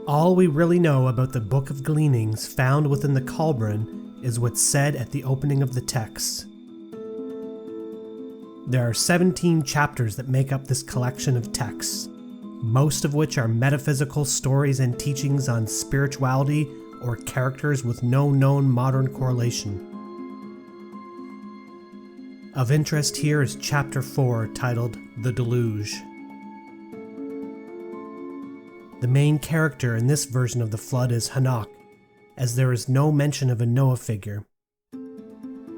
All we really know about the Book of Gleanings found within the Kolbrin is what's said at the opening of the text. There are 17 chapters that make up this collection of texts, most of which are metaphysical stories and teachings on spirituality or characters with no known modern correlation. Of interest here is Chapter 4, titled The Deluge. The main character in this version of the flood is Hanok, as there is no mention of a Noah figure.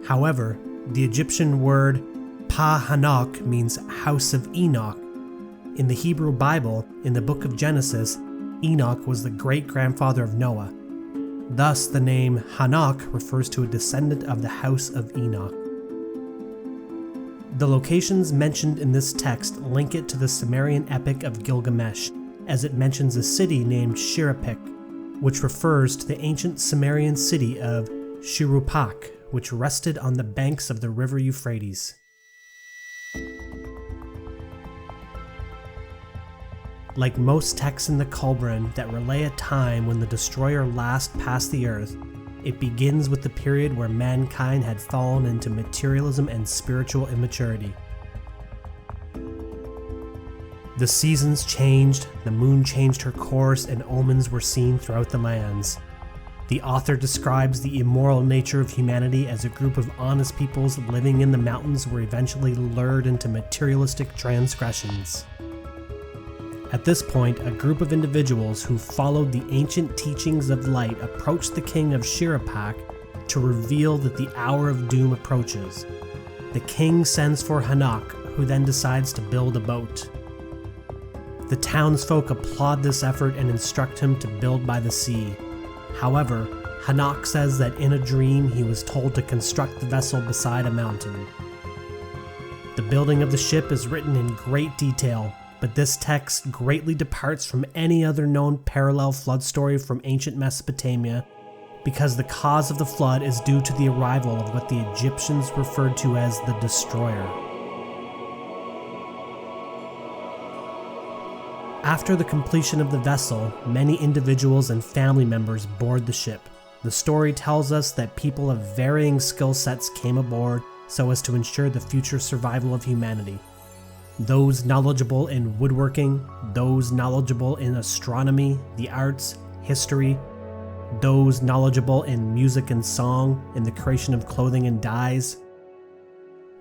However, the Egyptian word Pa-Hanok means House of Enoch. In the Hebrew Bible, in the Book of Genesis, Enoch was the great-grandfather of Noah. Thus, the name Hanok refers to a descendant of the House of Enoch. The locations mentioned in this text link it to the Sumerian Epic of Gilgamesh, as it mentions a city named Shuruppak, which refers to the ancient Sumerian city of Shuruppak, which rested on the banks of the river Euphrates. Like most texts in the Kolbrin that relay a time when the destroyer last passed the earth, it begins with the period where mankind had fallen into materialism and spiritual immaturity. The seasons changed, the moon changed her course, and omens were seen throughout the lands. The author describes the immoral nature of humanity as a group of honest peoples living in the mountains were eventually lured into materialistic transgressions. At this point, a group of individuals who followed the ancient teachings of light approached the king of Shuruppak to reveal that the hour of doom approaches. The king sends for Hanok, who then decides to build a boat. The townsfolk applaud this effort and instruct him to build by the sea. However, Hanok says that in a dream he was told to construct the vessel beside a mountain. The building of the ship is written in great detail, but this text greatly departs from any other known parallel flood story from ancient Mesopotamia because the cause of the flood is due to the arrival of what the Egyptians referred to as the destroyer. After the completion of the vessel, many individuals and family members board the ship. The story tells us that people of varying skill sets came aboard so as to ensure the future survival of humanity. Those knowledgeable in woodworking, those knowledgeable in astronomy, the arts, history, those knowledgeable in music and song, in the creation of clothing and dyes.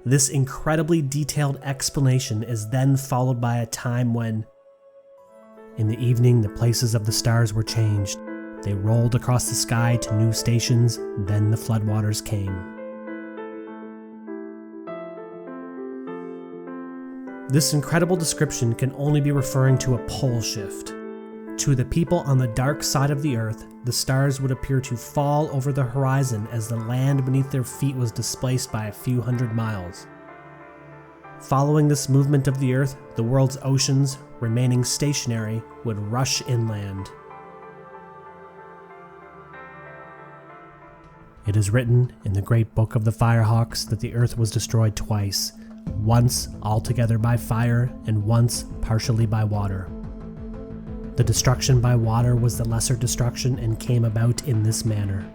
This incredibly detailed explanation is then followed by a time when, in the evening, the places of the stars were changed. They rolled across the sky to new stations, then the floodwaters came. This incredible description can only be referring to a pole shift. To the people on the dark side of the earth, the stars would appear to fall over the horizon as the land beneath their feet was displaced by a few hundred miles. Following this movement of the earth, the world's oceans, remaining stationary, would rush inland. It is written in the great Book of the Firehawks that the earth was destroyed twice, once altogether by fire and once partially by water. The destruction by water was the lesser destruction and came about in this manner.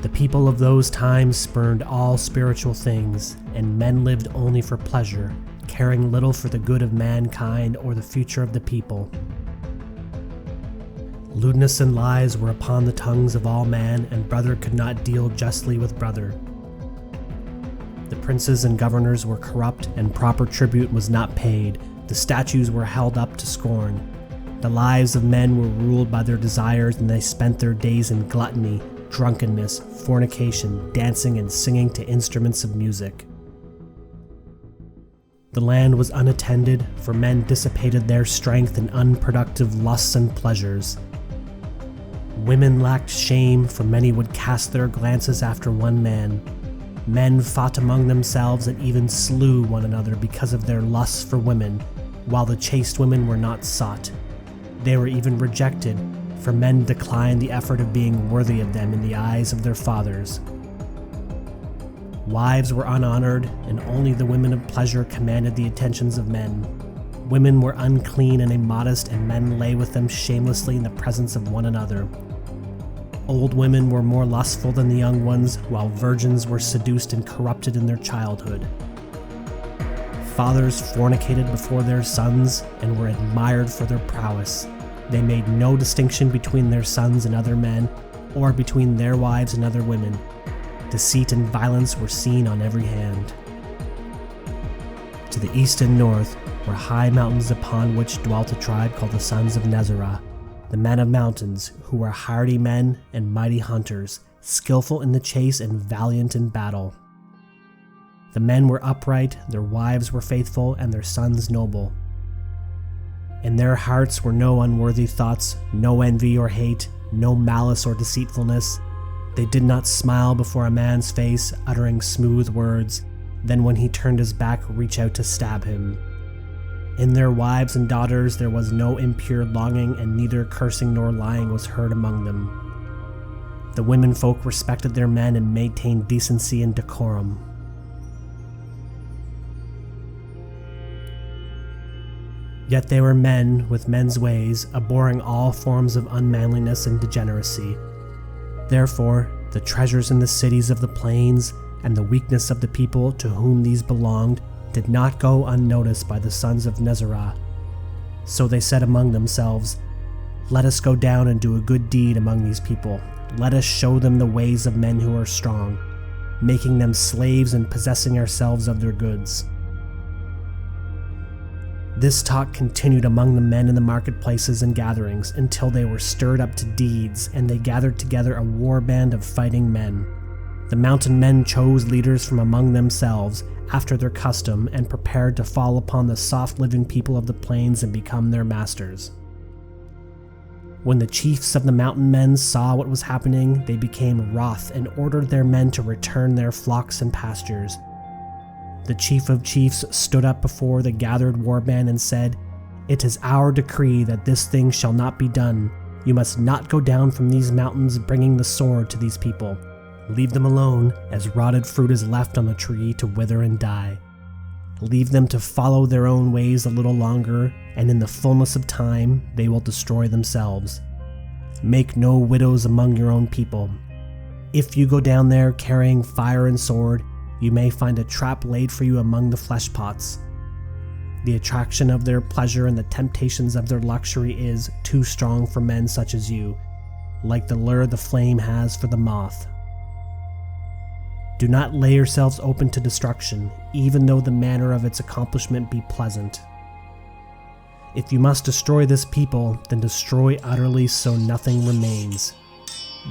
The people of those times spurned all spiritual things, and men lived only for pleasure, caring little for the good of mankind or the future of the people. Lewdness and lies were upon the tongues of all man, and brother could not deal justly with brother. The princes and governors were corrupt, and proper tribute was not paid. The statues were held up to scorn. The lives of men were ruled by their desires, and they spent their days in gluttony, drunkenness, fornication, dancing, and singing to instruments of music. The land was unattended, for men dissipated their strength in unproductive lusts and pleasures. Women lacked shame, for many would cast their glances after one man. Men fought among themselves and even slew one another because of their lusts for women, while the chaste women were not sought. They were even rejected, for men declined the effort of being worthy of them in the eyes of their fathers. Wives were unhonored, and only the women of pleasure commanded the attentions of men. Women were unclean and immodest, and men lay with them shamelessly in the presence of one another. Old women were more lustful than the young ones, while virgins were seduced and corrupted in their childhood. Fathers fornicated before their sons and were admired for their prowess. They made no distinction between their sons and other men, or between their wives and other women. Deceit and violence were seen on every hand. To the east and north were high mountains upon which dwelt a tribe called the Sons of Nezzer, the men of mountains, who were hardy men and mighty hunters, skillful in the chase and valiant in battle. The men were upright, their wives were faithful, and their sons noble. In their hearts were no unworthy thoughts, no envy or hate, no malice or deceitfulness. They did not smile before a man's face, uttering smooth words, then when he turned his back, reach out to stab him. In their wives and daughters there was no impure longing, and neither cursing nor lying was heard among them. The women folk respected their men and maintained decency and decorum. Yet they were men with men's ways, abhorring all forms of unmanliness and degeneracy. Therefore, the treasures in the cities of the plains and the weakness of the people to whom these belonged did not go unnoticed by the Sons of Nezzer. So they said among themselves, "Let us go down and do a good deed among these people. Let us show them the ways of men who are strong, making them slaves and possessing ourselves of their goods." This talk continued among the men in the marketplaces and gatherings until they were stirred up to deeds, and they gathered together a war band of fighting men. The mountain men chose leaders from among themselves, after their custom, and prepared to fall upon the soft-living people of the plains and become their masters. When the chiefs of the mountain men saw what was happening, they became wroth and ordered their men to return their flocks and pastures. The chief of chiefs stood up before the gathered warband and said, "It is our decree that this thing shall not be done. You must not go down from these mountains bringing the sword to these people. Leave them alone, as rotted fruit is left on the tree to wither and die. Leave them to follow their own ways a little longer, and in the fullness of time they will destroy themselves. Make no widows among your own people. If you go down there carrying fire and sword, you may find a trap laid for you among the flesh pots. The attraction of their pleasure and the temptations of their luxury is too strong for men such as you, like the lure the flame has for the moth. Do not lay yourselves open to destruction, even though the manner of its accomplishment be pleasant. If you must destroy this people, then destroy utterly so nothing remains.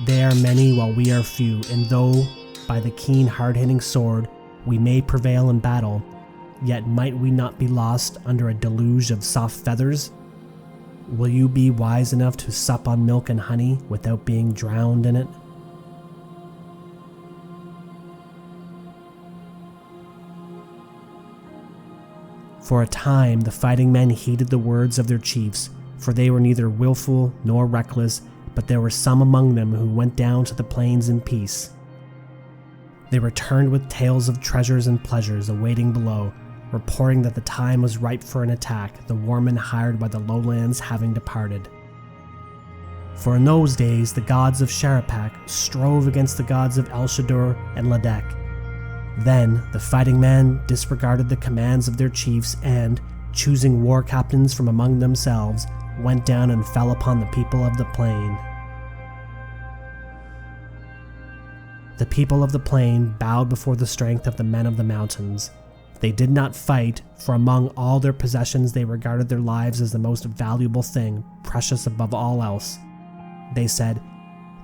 They are many while we are few, and though by the keen hard-hitting sword we may prevail in battle, yet might we not be lost under a deluge of soft feathers? Will you be wise enough to sup on milk and honey without being drowned in it?" For a time the fighting men heeded the words of their chiefs, for they were neither willful nor reckless, but there were some among them who went down to the plains in peace. They returned with tales of treasures and pleasures awaiting below, reporting that the time was ripe for an attack, the warmen hired by the lowlands having departed. For in those days the gods of Shuruppak strove against the gods of El-Shaddai and Ladek. Then the fighting men disregarded the commands of their chiefs and, choosing war captains from among themselves, went down and fell upon the people of the plain. The people of the plain bowed before the strength of the men of the mountains. They did not fight, for among all their possessions they regarded their lives as the most valuable thing, precious above all else. They said,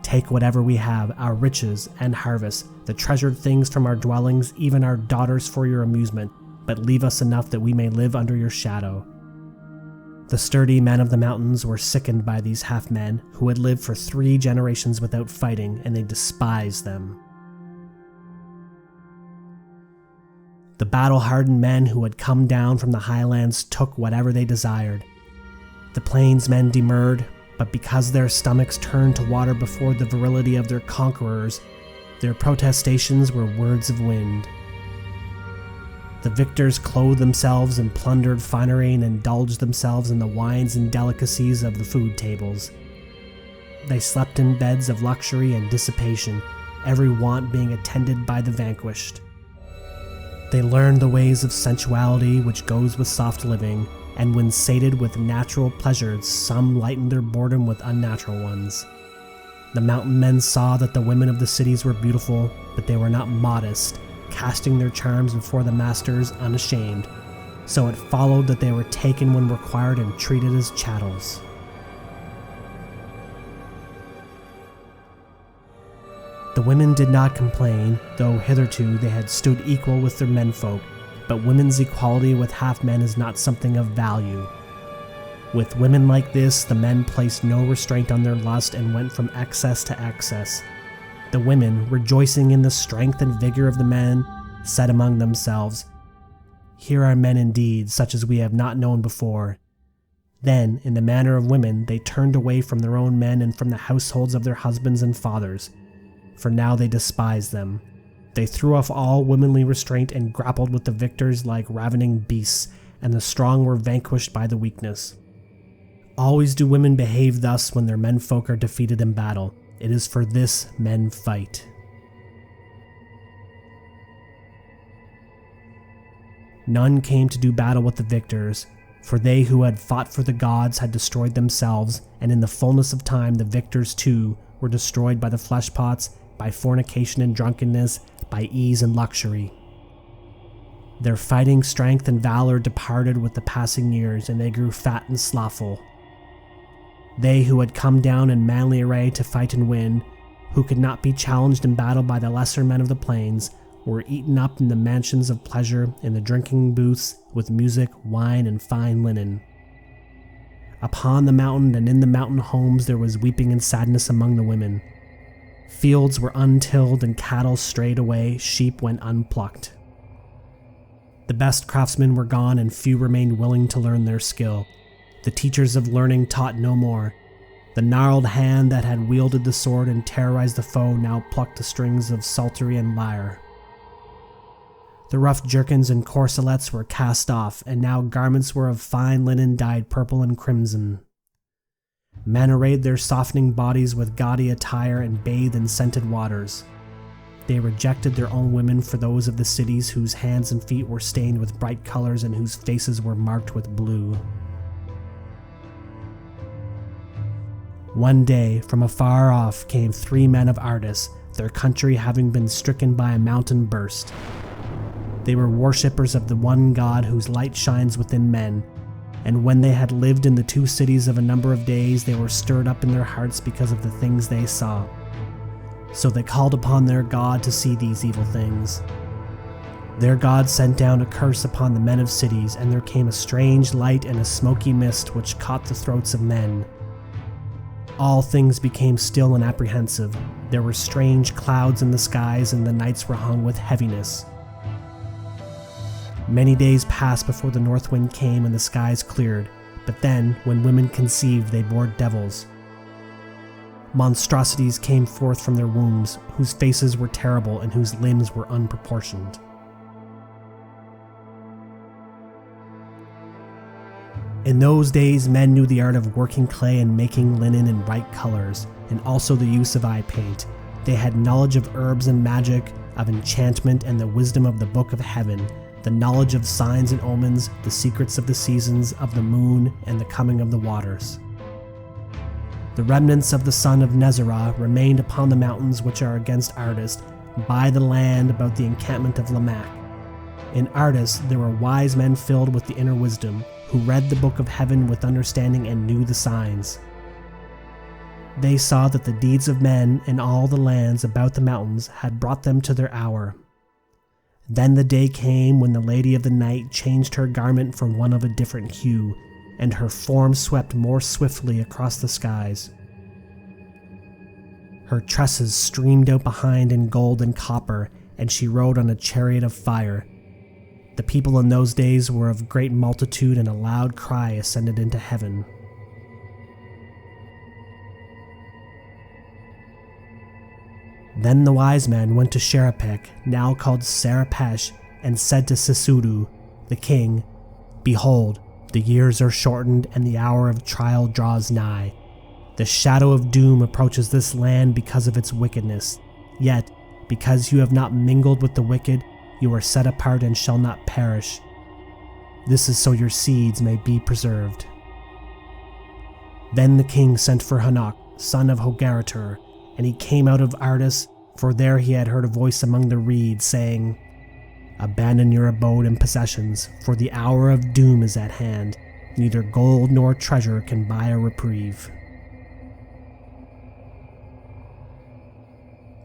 "Take whatever we have, our riches and harvests, the treasured things from our dwellings, even our daughters for your amusement, but leave us enough that we may live under your shadow." The sturdy men of the mountains were sickened by these half-men, who had lived for 3 generations without fighting, and they despised them. The battle-hardened men who had come down from the highlands took whatever they desired. The plains men demurred, but because their stomachs turned to water before the virility of their conquerors, their protestations were words of wind. The The victors clothed themselves in plundered finery and indulged themselves in the wines and delicacies of the food tables. They slept in beds of luxury and dissipation, every want being attended by the vanquished. They learned the ways of sensuality which goes with soft living, and when sated with natural pleasures, some lightened their boredom with unnatural ones. The mountain men saw that the women of the cities were beautiful, but they were not modest, casting their charms before the masters unashamed, so it followed that they were taken when required and treated as chattels. The women did not complain, though hitherto they had stood equal with their menfolk, but women's equality with half-men is not something of value. With women like this, the men placed no restraint on their lust and went from excess to excess. The women, rejoicing in the strength and vigor of the men, said among themselves, "Here are men indeed, such as we have not known before." Then, in the manner of women, they turned away from their own men and from the households of their husbands and fathers, for now they despised them. They threw off all womanly restraint and grappled with the victors like ravening beasts, and the strong were vanquished by the weakness. Always do women behave thus when their menfolk are defeated in battle. It is for this men fight. None came to do battle with the victors, for they who had fought for the gods had destroyed themselves, and in the fullness of time the victors too were destroyed by the fleshpots, by fornication and drunkenness, by ease and luxury. Their fighting strength and valor departed with the passing years, and they grew fat and slothful. They who had come down in manly array to fight and win, who could not be challenged in battle by the lesser men of the plains, were eaten up in the mansions of pleasure, in the drinking booths, with music, wine, and fine linen. Upon the mountain and in the mountain homes there was weeping and sadness among the women. Fields were untilled and cattle strayed away, sheep went unplucked. The best craftsmen were gone and few remained willing to learn their skill. The teachers of learning taught no more. The gnarled hand that had wielded the sword and terrorized the foe now plucked the strings of psaltery and lyre. The rough jerkins and corselets were cast off, and now garments were of fine linen dyed purple and crimson. Men arrayed their softening bodies with gaudy attire and bathed in scented waters. They rejected their own women for those of the cities whose hands and feet were stained with bright colors and whose faces were marked with blue. One day, from afar off, came 3 men of Ardis, their country having been stricken by a mountain burst. They were worshippers of the one God whose light shines within men, and when they had lived in the 2 cities of a number of days, they were stirred up in their hearts because of the things they saw. So they called upon their God to see these evil things. Their God sent down a curse upon the men of cities, and there came a strange light and a smoky mist which caught the throats of men. All things became still and apprehensive. There were strange clouds in the skies, and the nights were hung with heaviness. Many days passed before the north wind came and the skies cleared, but then, when women conceived, they bore devils. Monstrosities came forth from their wombs, whose faces were terrible and whose limbs were unproportioned. In those days, men knew the art of working clay and making linen in bright colors, and also the use of eye paint. They had knowledge of herbs and magic, of enchantment and the wisdom of the Book of Heaven, the knowledge of signs and omens, the secrets of the seasons, of the moon, and the coming of the waters. The remnants of the Son of Nezzer remained upon the mountains which are against Ardis, by the land about the encampment of Lamech. In Ardis there were wise men filled with the inner wisdom, who read the Book of Heaven with understanding and knew the signs. They saw that the deeds of men in all the lands about the mountains had brought them to their hour. Then the day came when the Lady of the Night changed her garment for one of a different hue, and her form swept more swiftly across the skies. Her tresses streamed out behind in gold and copper, and she rode on a chariot of fire. The people in those days were of great multitude, and a loud cry ascended into heaven. Then the wise men went to Shuruppak, now called Sarapesh, and said to Sisudu, the king, "Behold, the years are shortened and the hour of trial draws nigh. The shadow of doom approaches this land because of its wickedness. Yet, because you have not mingled with the wicked, you are set apart and shall not perish. This is so your seeds may be preserved." Then the king sent for Hanok, son of Hogaratur, and he came out of Ardis, for there he had heard a voice among the reeds, saying, "Abandon your abode and possessions, for the hour of doom is at hand. Neither gold nor treasure can buy a reprieve."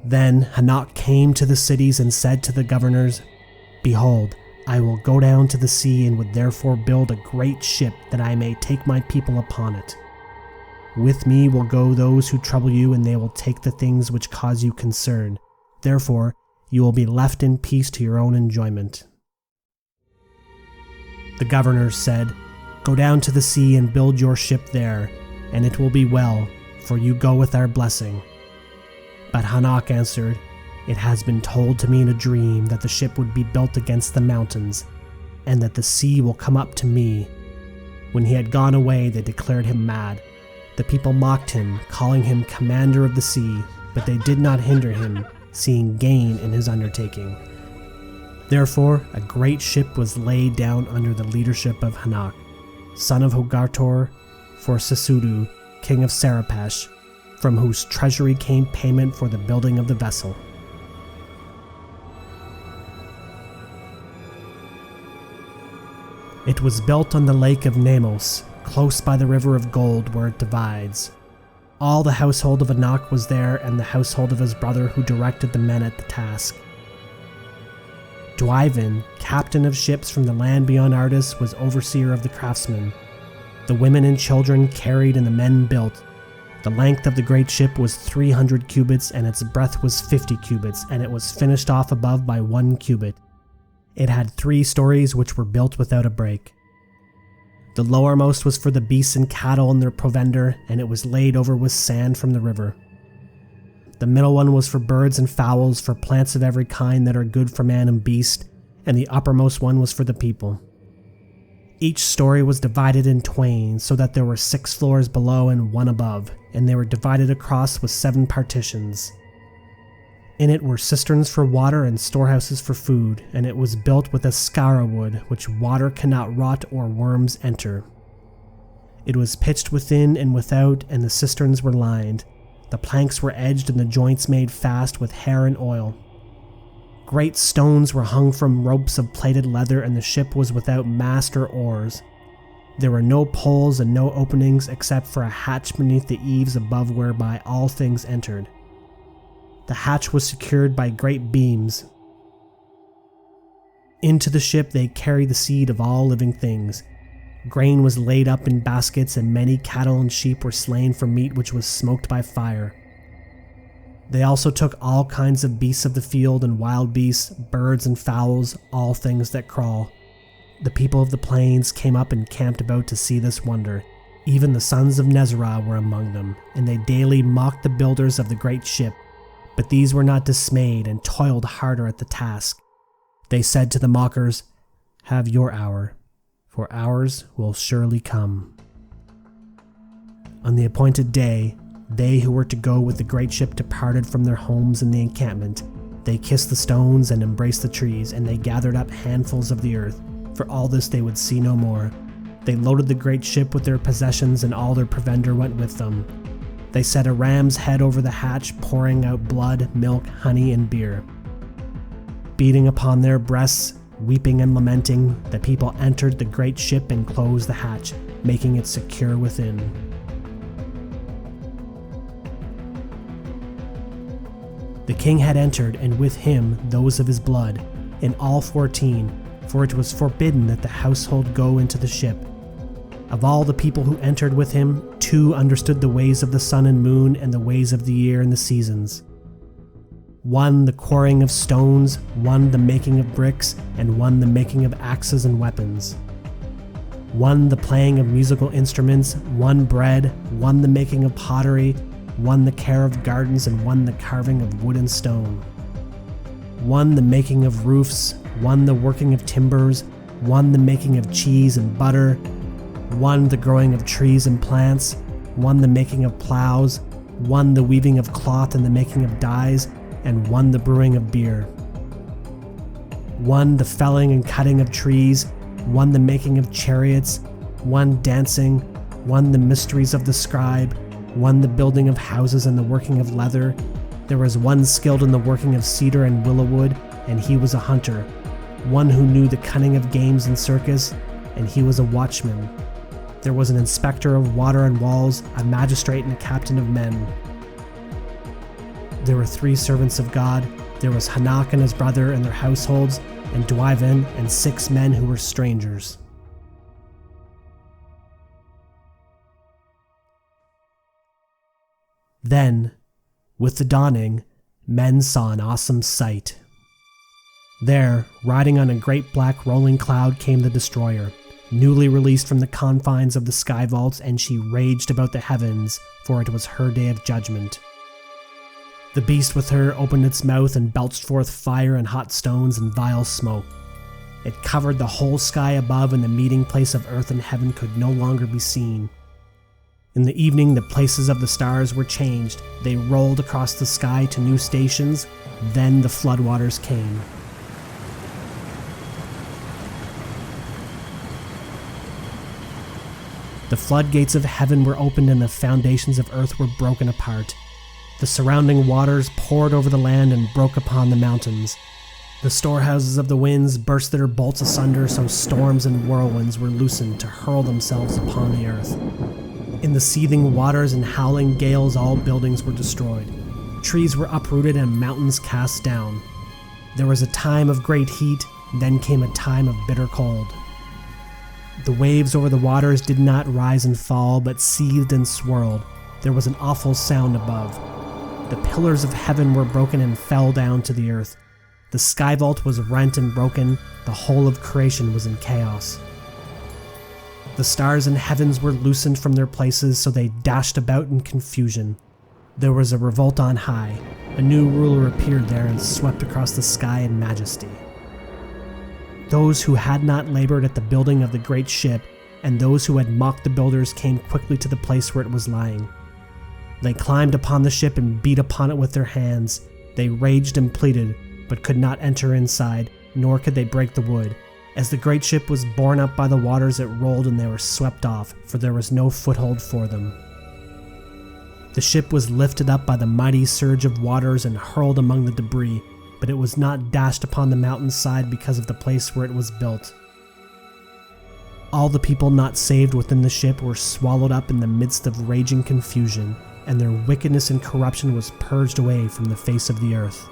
Then Hanok came to the cities and said to the governors, "Behold, I will go down to the sea and would therefore build a great ship that I may take my people upon it. With me will go those who trouble you, and they will take the things which cause you concern. Therefore, you will be left in peace to your own enjoyment." The governors said, "Go down to the sea and build your ship there, and it will be well, for you go with our blessing." But Hanok answered, "It has been told to me in a dream that the ship would be built against the mountains, and that the sea will come up to me." When he had gone away, they declared him mad. The people mocked him, calling him commander of the sea, but they did not hinder him, seeing gain in his undertaking. Therefore, a great ship was laid down under the leadership of Hanok, son of Hogaratur, for Sisudu, king of Shuruppak, from whose treasury came payment for the building of the vessel. It was built on the lake of Nemos, close by the river of gold where it divides. All the household of Enoch was there, and the household of his brother who directed the men at the task. Dwyvin, captain of ships from the land beyond Ardis, was overseer of the craftsmen. The women and children carried and the men built. The length of the great ship was 300 cubits, and its breadth was 50 cubits, and it was finished off above by 1 cubit. It had 3 stories which were built without a break. The lowermost was for the beasts and cattle and their provender, and it was laid over with sand from the river. The middle one was for birds and fowls, for plants of every kind that are good for man and beast, and the uppermost one was for the people. Each story was divided in twain, so that there were 6 floors below and 1 above, and they were divided across with 7 partitions. In it were cisterns for water and storehouses for food, and it was built with a scara wood, which water cannot rot or worms enter. It was pitched within and without, and the cisterns were lined. The planks were edged and the joints made fast with hair and oil. Great stones were hung from ropes of plaited leather, and the ship was without mast or oars. There were no poles and no openings except for a hatch beneath the eaves above whereby all things entered. The hatch was secured by great beams. Into the ship they carried the seed of all living things. Grain was laid up in baskets, and many cattle and sheep were slain for meat which was smoked by fire. They also took all kinds of beasts of the field and wild beasts, birds and fowls, all things that crawl. The people of the plains came up and camped about to see this wonder. Even the Sons of Nezzer were among them, and they daily mocked the builders of the great ship. But these were not dismayed and toiled harder at the task. They said to the mockers, "Have your hour, for ours will surely come." On the appointed day, they who were to go with the great ship departed from their homes in the encampment. They kissed the stones and embraced the trees, and they gathered up handfuls of the earth. For all this they would see no more. They loaded the great ship with their possessions, and all their provender went with them. They set a ram's head over the hatch, pouring out blood, milk, honey, and beer. Beating upon their breasts, weeping and lamenting, the people entered the great ship and closed the hatch, making it secure within. The king had entered, and with him those of his blood, in all 14, for it was forbidden that the household go into the ship. Of all the people who entered with him, 2 understood the ways of the sun and moon and the ways of the year and the seasons. 1 the quarrying of stones, 1 the making of bricks, and 1 the making of axes and weapons. 1 the playing of musical instruments, 1 bread, 1 the making of pottery, 1 the care of gardens, and 1 the carving of wood and stone. one the making of roofs, one the working of timbers, one the making of cheese and butter, one the growing of trees and plants, one the making of plows, one the weaving of cloth and the making of dyes, and one the brewing of beer. One the felling and cutting of trees, one the making of chariots, one dancing, one the mysteries of the scribe, one the building of houses and the working of leather. There was one skilled in the working of cedar and willow wood, and he was a hunter, one who knew the cunning of games and circus, and he was a watchman. There was an inspector of water and walls, a magistrate and a captain of men. There were 3 servants of God. There was Hanok and his brother and their households, and Duivan and 6 men who were strangers. Then, with the dawning, men saw an awesome sight. There, riding on a great black rolling cloud, came the destroyer, newly released from the confines of the sky vaults, and she raged about the heavens, for it was her day of judgment. The beast with her opened its mouth and belched forth fire and hot stones and vile smoke. It covered the whole sky above, and the meeting place of earth and heaven could no longer be seen. In the evening, the places of the stars were changed. They rolled across the sky to new stations. Then the floodwaters came. The floodgates of heaven were opened and the foundations of earth were broken apart. The surrounding waters poured over the land and broke upon the mountains. The storehouses of the winds burst their bolts asunder, so storms and whirlwinds were loosened to hurl themselves upon the earth. In the seething waters and howling gales, all buildings were destroyed. Trees were uprooted and mountains cast down. There was a time of great heat, then came a time of bitter cold. The waves over the waters did not rise and fall, but seethed and swirled. There was an awful sound above. The pillars of heaven were broken and fell down to the earth. The sky vault was rent and broken. The whole of creation was in chaos. The stars in heavens were loosened from their places, so they dashed about in confusion. There was a revolt on high. A new ruler appeared there and swept across the sky in majesty. Those who had not labored at the building of the great ship, and those who had mocked the builders, came quickly to the place where it was lying. They climbed upon the ship and beat upon it with their hands. They raged and pleaded, but could not enter inside, nor could they break the wood. As the great ship was borne up by the waters, it rolled and they were swept off, for there was no foothold for them. The ship was lifted up by the mighty surge of waters and hurled among the debris, but it was not dashed upon the mountainside because of the place where it was built. All the people not saved within the ship were swallowed up in the midst of raging confusion, and their wickedness and corruption was purged away from the face of the earth.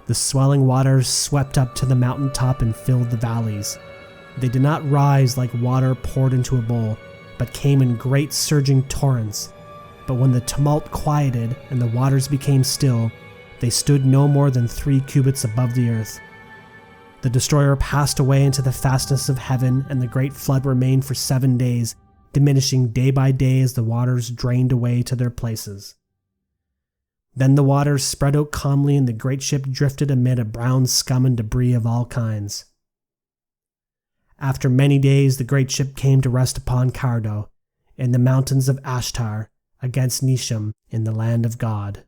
The swelling waters swept up to the mountain top and filled the valleys. They did not rise like water poured into a bowl, but came in great surging torrents. But when the tumult quieted and the waters became still, they stood no more than 3 cubits above the earth. The destroyer passed away into the fastness of heaven, and the great flood remained for 7 days, diminishing day by day as the waters drained away to their places. Then the waters spread out calmly, and the great ship drifted amid a brown scum and debris of all kinds. After many days, the great ship came to rest upon Cardo, in the mountains of Ashtar, against Nisham, in the land of God.